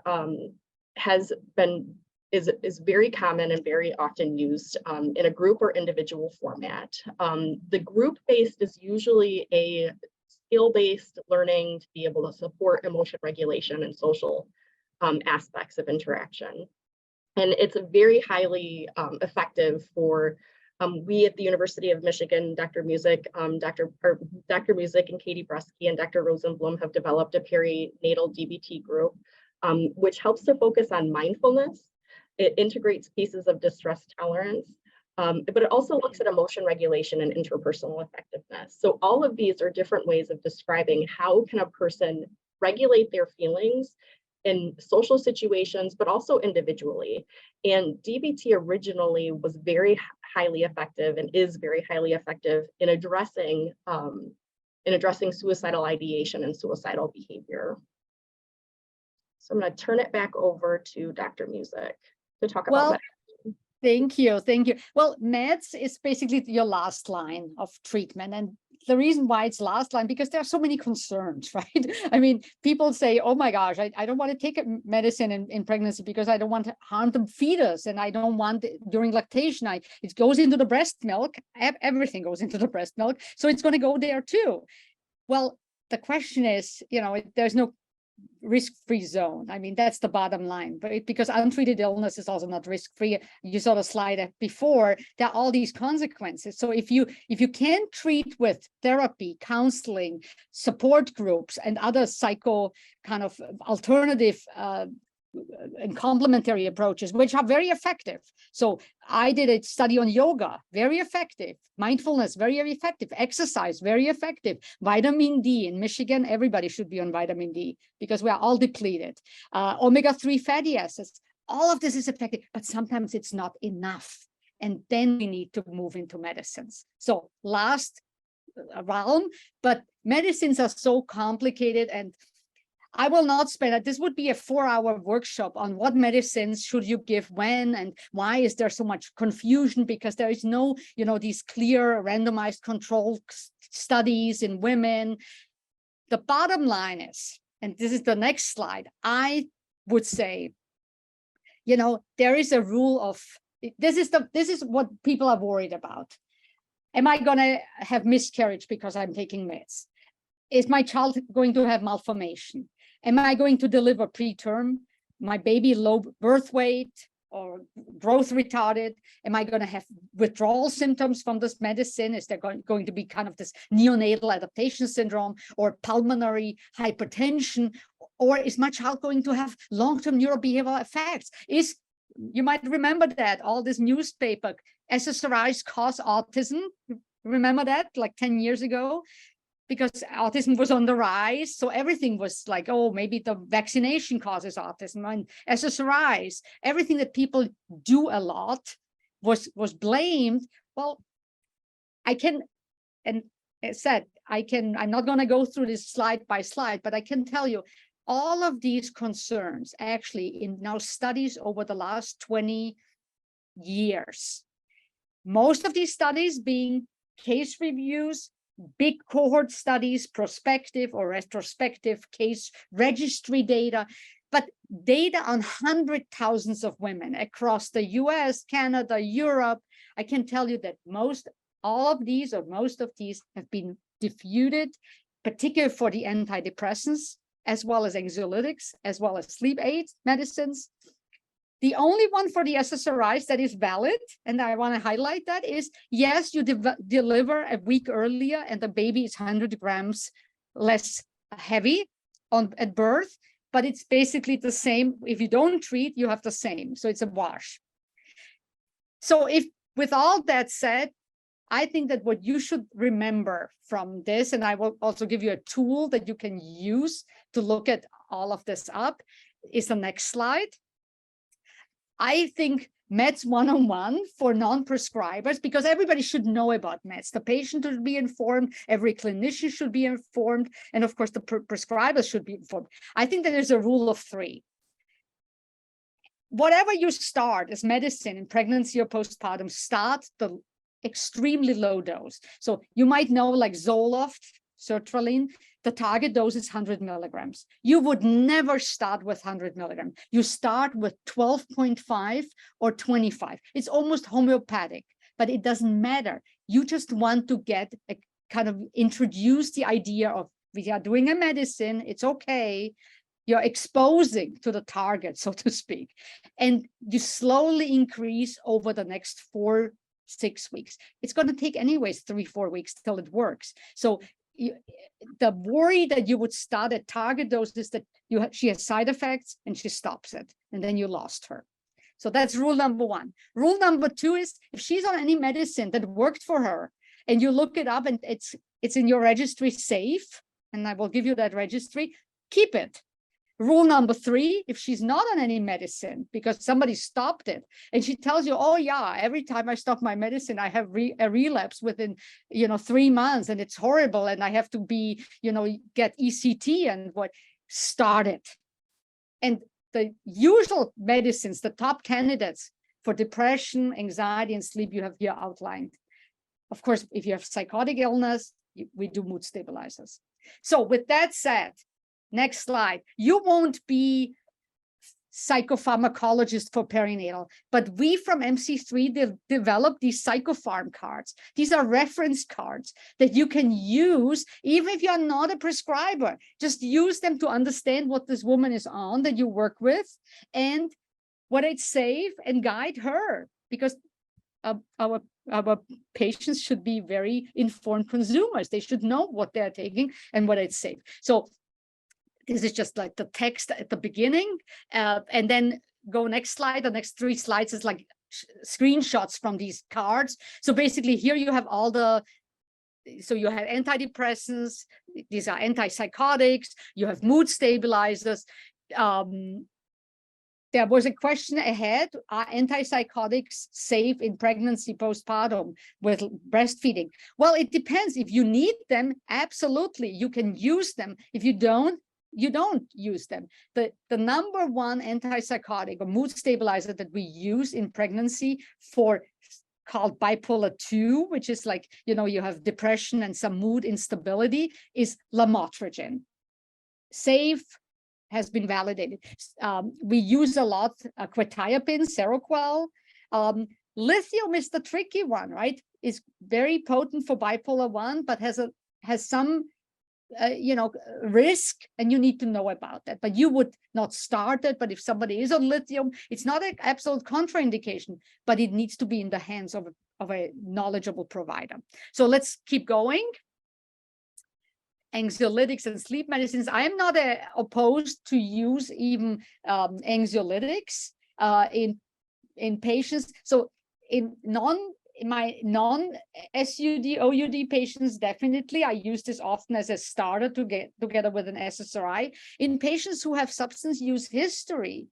is very common and very often used in a group or individual format. The group-based is usually a skill-based learning to be able to support emotion regulation and social aspects of interaction. And it's very highly effective for We at the University of Michigan, Dr. Music and Katie Bresky and Dr. Rosenblum have developed a perinatal DBT group, which helps to focus on mindfulness. It integrates pieces of distress tolerance, but it also looks at emotion regulation and interpersonal effectiveness. So all of these are different ways of describing how can a person regulate their feelings in social situations, but also individually. And DBT originally was very highly effective and is very highly effective in addressing suicidal ideation and suicidal behavior. So I'm going to turn it back over to Dr. Music to talk about that. Thank you. Well, meds is basically your last line of treatment. And the reason why it's last line, because there are so many concerns, right? I mean, people say, oh my gosh, I don't want to take a medicine in pregnancy because I don't want to harm the fetus. And I don't want during lactation, it goes into the breast milk. Everything goes into the breast milk. So it's going to go there too. Well, the question is, there's no risk-free zone. I mean, that's the bottom line, but because untreated illness is also not risk-free. You saw the slide before, there are all these consequences. So if you can't treat with therapy, counseling, support groups, and other psycho kind of alternative and complementary approaches, which are very effective. So I did a study on yoga, very effective. Mindfulness, very effective. Exercise, very effective. Vitamin D in Michigan, everybody should be on vitamin D because we are all depleted. Omega-3 fatty acids, all of this is effective, but sometimes it's not enough. And then we need to move into medicines. So last realm, but medicines are so complicated, and I will not spend, this would be a 4-hour workshop on what medicines should you give when and why is there so much confusion, because there is no, these clear randomized control studies in women. The bottom line is, and this is the next slide, I would say, there is a rule of, this is what people are worried about. Am I going to have miscarriage because I'm taking meds? Is my child going to have malformation? Am I going to deliver preterm? My baby low birth weight or growth retarded? Am I going to have withdrawal symptoms from this medicine? Is there going to be kind of this neonatal adaptation syndrome or pulmonary hypertension? Or is my child going to have long-term neurobehavioral effects? You might remember that, all this newspaper, SSRIs cause autism. Remember that, like 10 years ago? Because autism was on the rise. So everything was like, oh, maybe the vaccination causes autism, and SSRIs, everything that people do a lot was blamed. Well, I'm not going to go through this slide by slide, but I can tell you all of these concerns actually in now studies over the last 20 years, most of these studies being case reviews, big cohort studies, prospective or retrospective case registry data, but data on hundreds of thousands of women across the US, Canada, Europe. I can tell you that most of these have been diffused, particularly for the antidepressants, as well as anxiolytics, as well as sleep aids medicines. The only one for the SSRIs that is valid, and I want to highlight that, is yes, you deliver a week earlier and the baby is 100 grams less heavy at birth, but it's basically the same. If you don't treat, you have the same. So it's a wash. So with all that said, I think that what you should remember from this, and I will also give you a tool that you can use to look at all of this up, is the next slide. I think meds 101 for non-prescribers, because everybody should know about meds. The patient should be informed, every clinician should be informed, and of course the prescribers should be informed. I think that there's a rule of 3. Whatever you start as medicine in pregnancy or postpartum, start the extremely low dose. So you might know, like Zoloft, sertraline, the target dose is 100 milligrams. You would never start with 100 milligrams. You start with 12.5 or 25. It's almost homeopathic, but it doesn't matter. You just want to get a kind of introduce the idea of, we are doing a medicine, it's okay. You're exposing to the target, so to speak. And you slowly increase over the next 4 6 weeks. It's going to take anyways 3-4 weeks till it works. So the worry that you would start at target dose is that she has side effects and she stops it, and then you lost her. So that's rule number 1. Rule number 2 is if she's on any medicine that worked for her and you look it up and it's in your registry safe, and I will give you that registry, keep it. Rule number 3, if she's not on any medicine because somebody stopped it and she tells you, oh yeah, every time I stop my medicine, I have a relapse within, 3 months and it's horrible and I have to be, get ECT and start it. And the usual medicines, the top candidates for depression, anxiety, and sleep, you have here outlined. Of course, if you have psychotic illness, we do mood stabilizers. So with that said, next slide. You won't be psychopharmacologist for perinatal, but we from MC3 developed these psychopharm cards. These are reference cards that you can use even if you're not a prescriber. Just use them to understand what this woman is on that you work with and what it's safe, and guide her, because our patients should be very informed consumers. They should know what they're taking and what it's safe. So this is just like the text at the beginning, and then go next slide. The next 3 slides is like screenshots from these cards. So basically here you have so you have antidepressants, these are antipsychotics, you have mood stabilizers. There was a question ahead, are antipsychotics safe in pregnancy postpartum with breastfeeding? Well, it depends. If you need them, absolutely, you can use them. If you don't, you don't use them. The number 1 antipsychotic or mood stabilizer that we use in pregnancy called bipolar 2, which is like, you have depression and some mood instability, is lamotrigine. Safe, has been validated. We use a lot quetiapine, Seroquel. Lithium is the tricky one, right? It's very potent for bipolar 1, but has some risk, and you need to know about that. But you would not start it. But if somebody is on lithium, it's not an absolute contraindication, but it needs to be in the hands of a knowledgeable provider. So let's keep going. Anxiolytics and sleep medicines. I am not opposed to use even anxiolytics in patients. So in my non-SUD, OUD patients, definitely, I use this often as a starter to get together with an SSRI. In patients who have substance use history,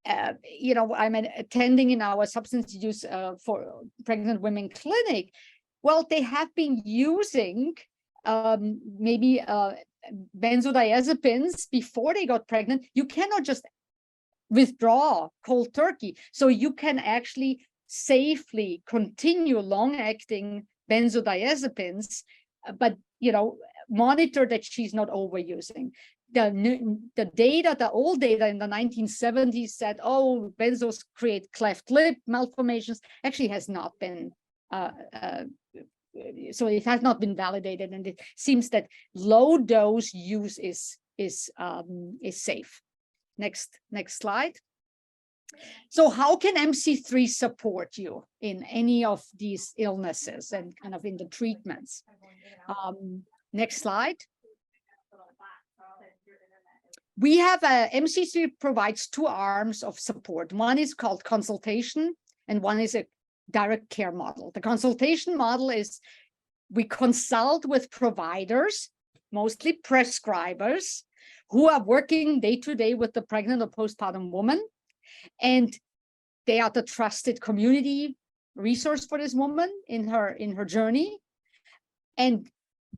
I'm attending in our substance use for pregnant women clinic. Well, they have been using maybe benzodiazepines before they got pregnant. You cannot just withdraw cold turkey. So you can actually safely continue long-acting benzodiazepines, but monitor that she's not overusing. The data, the old data in the 1970s said, oh, benzos create cleft lip malformations, actually has not been so it has not been validated, and it seems that low dose use is safe. Next slide. So how can MC3 support you in any of these illnesses and kind of in the treatments? Next slide. We have MC3 provides 2 arms of support. One is called consultation, and one is a direct care model. The consultation model is we consult with providers, mostly prescribers, who are working day to day with the pregnant or postpartum woman, and they are the trusted community resource for this woman in her journey. And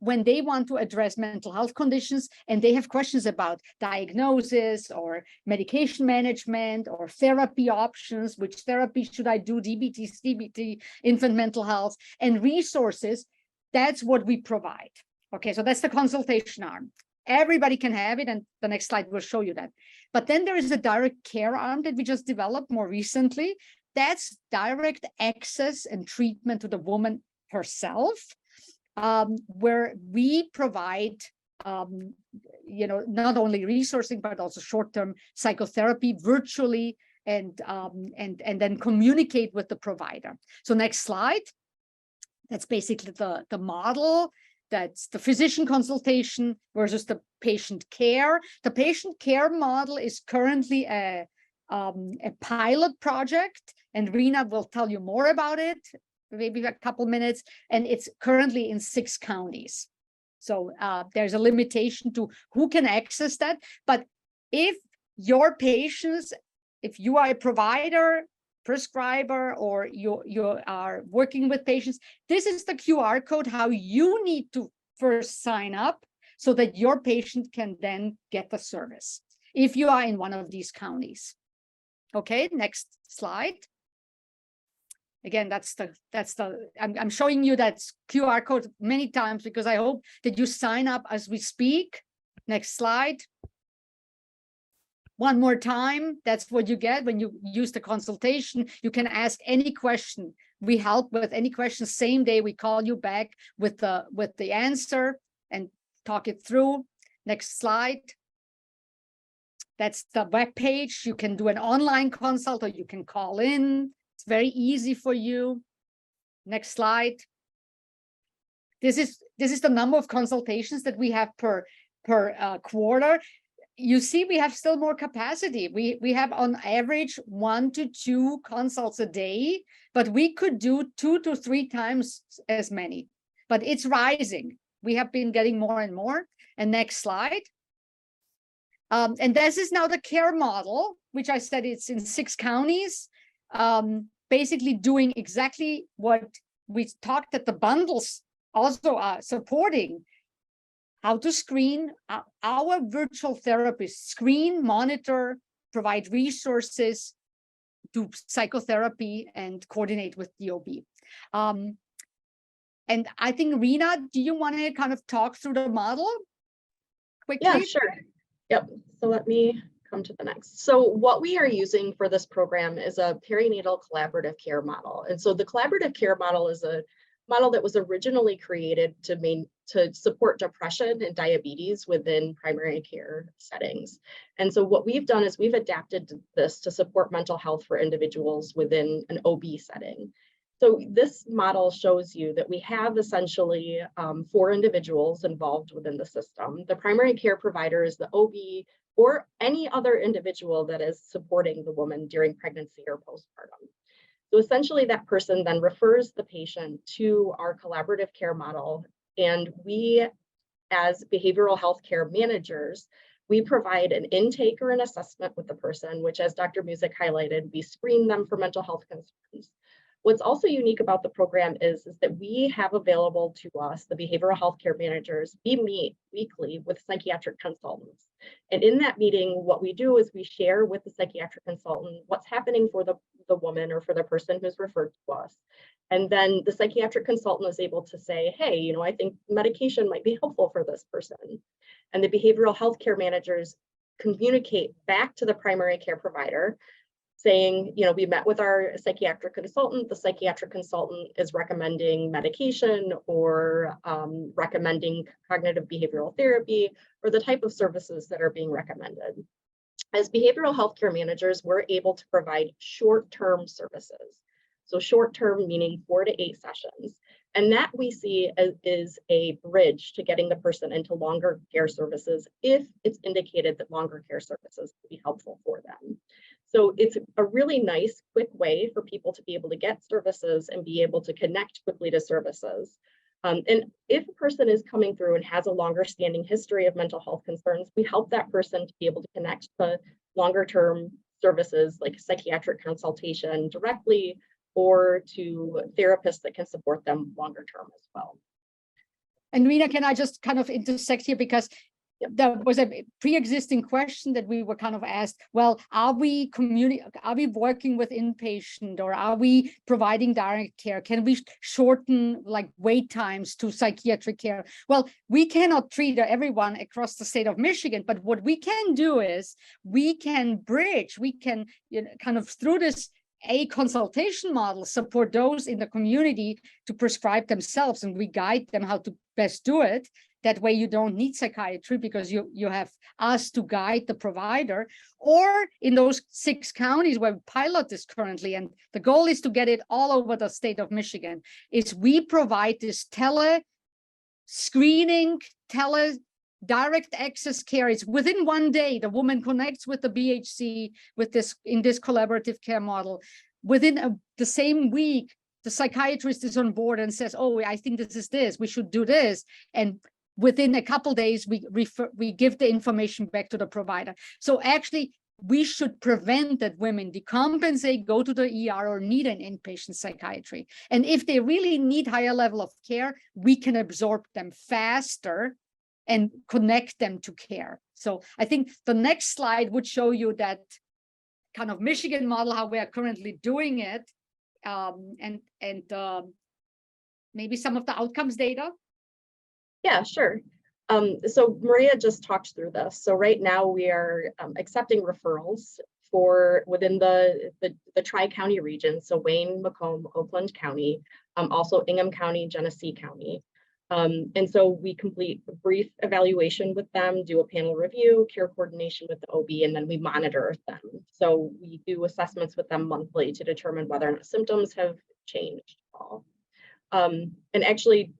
when they want to address mental health conditions and they have questions about diagnosis or medication management or therapy options, which therapy should I do, DBT, CBT, infant mental health, and resources, that's what we provide. Okay, so that's the consultation arm. Everybody can have it, and the next slide will show you that. But then there is a direct care arm that we just developed more recently. That's direct access and treatment to the woman herself, where we provide, not only resourcing, but also short-term psychotherapy virtually and then communicate with the provider. So next slide. That's basically the model. That's the physician consultation versus the patient care. The patient care model is currently a pilot project, and Rina will tell you more about it, maybe a couple minutes, and it's currently in 6 counties. So there's a limitation to who can access that. But if your patients, if you are a provider, prescriber, or you are working with patients, this is the QR code how you need to first sign up so that your patient can then get the service if you are in one of these counties. Okay, next slide. Again, I'm showing you that QR code many times because I hope that you sign up as we speak. Next slide. One more time, that's what you get when you use the consultation. You can ask any question. We help with any question. Same day, we call you back with the answer and talk it through. Next slide. That's the web page. You can do an online consult or you can call in. It's very easy for you. Next slide. This is the number of consultations that we have per quarter. You see, we have still more capacity. We have on average 1 to 2 consults a day, but we could do 2 to 3 times as many. But it's rising. We have been getting more and more. And next slide. And this is now the care model, which I said it's in 6 counties, basically doing exactly what we talked at the bundles also are supporting. How to screen. Our virtual therapists screen, monitor, provide resources, do psychotherapy, and coordinate with DOB. And I think, Rina, do you want to kind of talk through the model quickly? Yeah, sure. Yep. So let me come to the next. So what we are using for this program is a perinatal collaborative care model. And so the collaborative care model is a model that was originally created to support depression and diabetes within primary care settings. And so what we've done is we've adapted this to support mental health for individuals within an OB setting. So this model shows you that we have essentially 4 individuals involved within the system. The primary care provider is the OB or any other individual that is supporting the woman during pregnancy or postpartum. So essentially that person then refers the patient to our collaborative care model, and we, as behavioral health care managers, we provide an intake or an assessment with the person, which, as Dr. Music highlighted, we screen them for mental health concerns. What's also unique about the program is that we have available to us, the behavioral health care managers, we meet weekly with psychiatric consultants. And in that meeting, what we do is we share with the psychiatric consultant what's happening for the woman or for the person who's referred to us. And then the psychiatric consultant is able to say, hey, I think medication might be helpful for this person. And the behavioral health care managers communicate back to the primary care provider saying, we met with our psychiatric consultant. The psychiatric consultant is recommending medication or recommending cognitive behavioral therapy or the type of services that are being recommended. As behavioral health care managers, we're able to provide short-term services. So short-term meaning 4 to 8 sessions. And that we see is a bridge to getting the person into longer care services if it's indicated that longer care services will be helpful for them. So it's a really nice, quick way for people to be able to get services and be able to connect quickly to services. And if a person is coming through and has a longer standing history of mental health concerns, we help that person to be able to connect to longer term services like psychiatric consultation directly or to therapists that can support them longer term as well. And Rina, can I just kind of intersect here, because there was a pre-existing question that we were kind of asked, well, are we working with inpatient, or are we providing direct care? Can we shorten like wait times to psychiatric care? Well, we cannot treat everyone across the state of Michigan, but what we can do is we can bridge, we can kind of through this consultation model support those in the community to prescribe themselves, and we guide them how to best do it. That way you don't need psychiatry because you have us to guide the provider. Or in those 6 counties where we pilot this currently, and the goal is to get it all over the state of Michigan, is we provide this tele screening, direct access care. It's within 1 day, the woman connects with the BHC in this collaborative care model. Within the same week, the psychiatrist is on board and says, oh, I think this is this, we should do this. And within a couple days, we give the information back to the provider. So actually, we should prevent that women decompensate, go to the ER, or need an inpatient psychiatry. And if they really need higher level of care, we can absorb them faster and connect them to care. So I think the next slide would show you that kind of Michigan model, how we are currently doing it, and maybe some of the outcomes data. Yeah, sure. So Maria just talked through this. So right now we are accepting referrals for within the Tri-County region. So Wayne, Macomb, Oakland County, also Ingham County, Genesee County. And so we complete a brief evaluation with them, do a panel review, care coordination with the OB, and then we monitor them. So we do assessments with them monthly to determine whether or not symptoms have changed at all. And actually,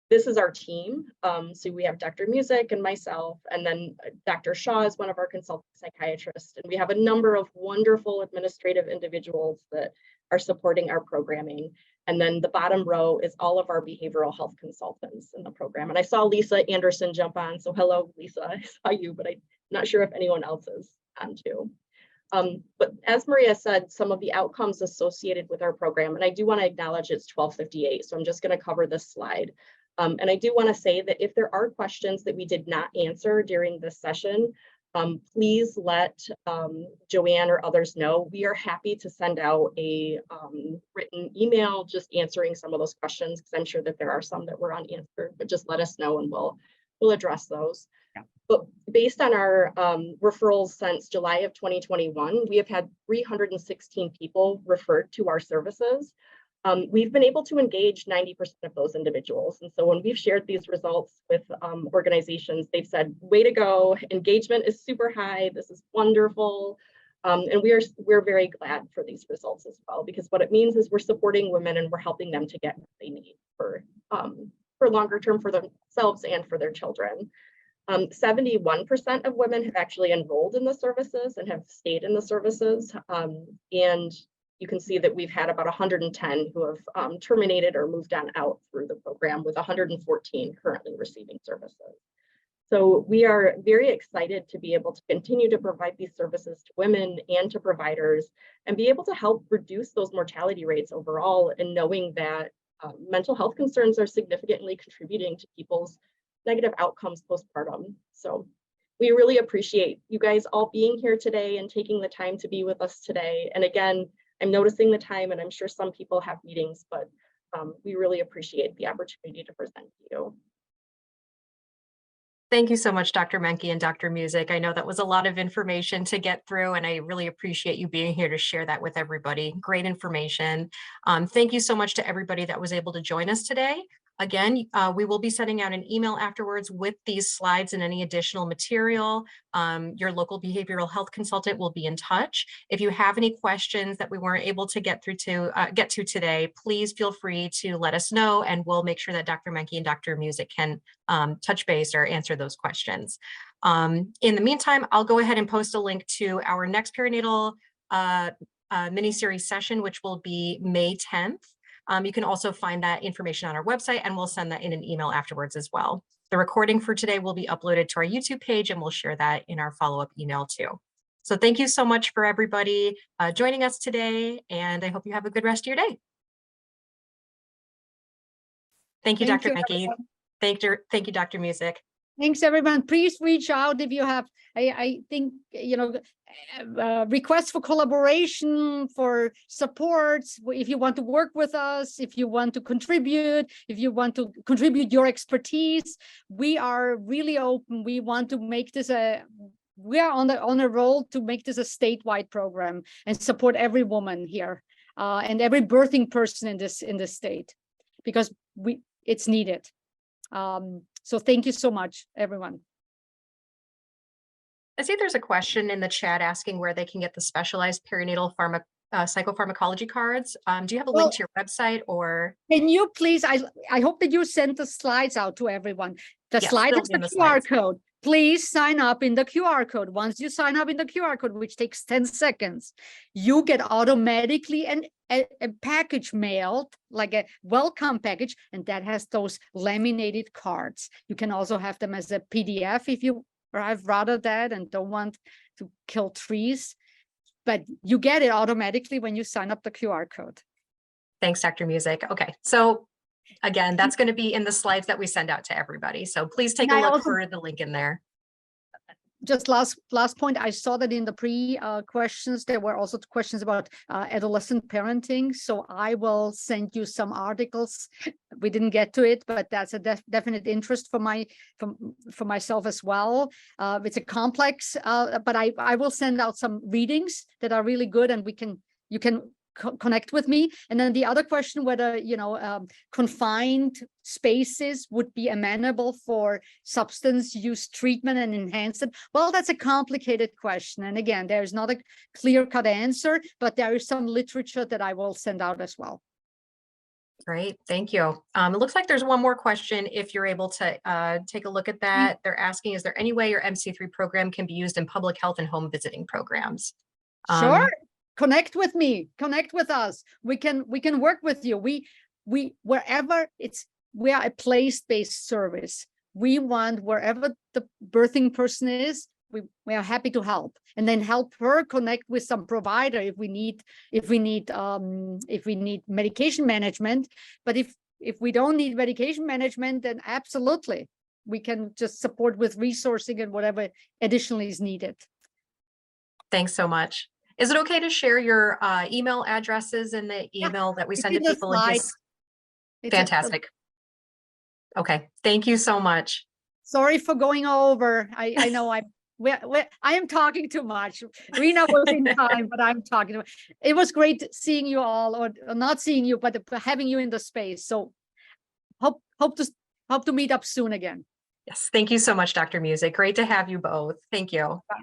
this is our team. So we have Dr. Music and myself, and then Dr. Shaw is one of our consultant psychiatrists. And we have a number of wonderful administrative individuals that are supporting our programming. And then the bottom row is all of our behavioral health consultants in the program. And I saw Lisa Anderson jump on. So hello, Lisa, I saw you, but I'm not sure if anyone else is on too. But as Maria said, some of the outcomes associated with our program, and I do want to acknowledge it's 12:58, so I'm just going to cover this slide. And I do want to say that if there are questions that we did not answer during this session, please let Joanne or others know. We are happy to send out a written email just answering some of those questions, because I'm sure that there are some that were unanswered, but just let us know and we'll address those. Yeah. But based on our referrals since July of 2021, we have had 316 people referred to our services. We've been able to engage 90% of those individuals. And so when we've shared these results with organizations, they've said, way to go, engagement is super high, this is wonderful. And we're very glad for these results as well, because what it means is we're supporting women and we're helping them to get what they need for longer term for themselves and for their children. 71% of women have actually enrolled in the services and have stayed in the services. And you can see that we've had about 110 who have terminated or moved on out through the program, with 114 currently receiving services. So we are very excited to be able to continue to provide these services to women and to providers, and be able to help reduce those mortality rates overall, and knowing that mental health concerns are significantly contributing to people's negative outcomes postpartum. So we really appreciate you guys all being here today and taking the time to be with us today. And again, I'm noticing the time, and I'm sure some people have meetings, but we really appreciate the opportunity to present to you. Thank you so much, Dr. Menke and Dr. Music. I know that was a lot of information to get through, and I really appreciate you being here to share that with everybody. Great information. Thank you so much to everybody that was able to join us today. Again, we will be sending out an email afterwards with these slides and any additional material. Your local behavioral health consultant will be in touch. If you have any questions that we weren't able to get to today, please feel free to let us know, and we'll make sure that Dr. Menke and Dr. Music can touch base or answer those questions. In the meantime, I'll go ahead and post a link to our next perinatal mini-series session, which will be May 10th. You can also find that information on our website, and we'll send that in an email afterwards as well. The recording for today will be uploaded to our YouTube page, and we'll share that in our follow-up email too. So thank you so much for everybody joining us today, and I hope you have a good rest of your day. Thank you, Dr. Menke. Thank you, Dr. Music. Thanks, everyone. Please reach out if you have, I think, requests for collaboration, for supports, if you want to work with us, if you want to contribute, if you want to contribute your expertise. We are really open. We want to make this we are on a roll to make this a statewide program and support every woman here and every birthing person in this state, because it's needed. So thank you so much, everyone. I see there's a question in the chat asking where they can get the specialized perinatal psychopharmacology cards. Do you have a link to your website or? Can you please, I hope that you sent the slides out to everyone. The Yes, slide they'll is be the in the QR slides. code. Please sign up in the QR code. Once you sign up in the QR code, which takes 10 seconds, you get automatically a package mailed, like a welcome package, and that has those laminated cards. You can also have them as a PDF if you have rather that and don't want to kill trees, but you get it automatically when you sign up the QR code. Thanks, Dr. Music. Okay, so again, that's going to be in the slides that we send out to everybody. So please take a look for the link in there. Just last point, I saw that in the questions, there were also questions about adolescent parenting. So I will send you some articles. We didn't get to it, but that's a definite interest for myself as well. It's a complex, but I will send out some readings that are really good, and you can connect with me. And then the other question, whether confined spaces would be amenable for substance use treatment and enhance it. Well, that's a complicated question, and again, there's not a clear-cut answer, but there is some literature that I will send out as well. Great, thank you. It looks like there's one more question. If you're able to take a look at that, they're asking, is there any way your MC3 program can be used in public health and home visiting programs? Sure. Connect with me, connect with us. We can work with you. Wherever we are a place-based service. We want wherever the birthing person is, we are happy to help, and then help her connect with some provider if we need medication management. But if we don't need medication management, then absolutely we can just support with resourcing and whatever additionally is needed. Thanks so much. Is it okay to share your email addresses in the email that we send to people? Fantastic. Okay, thank you so much. Sorry for going over. I know I am talking too much. Rena was in time, but I'm talking too much. It was great seeing you all, or not seeing you, but having you in the space. So hope to meet up soon again. Yes, thank you so much, Dr. Music. Great to have you both. Thank you. Bye.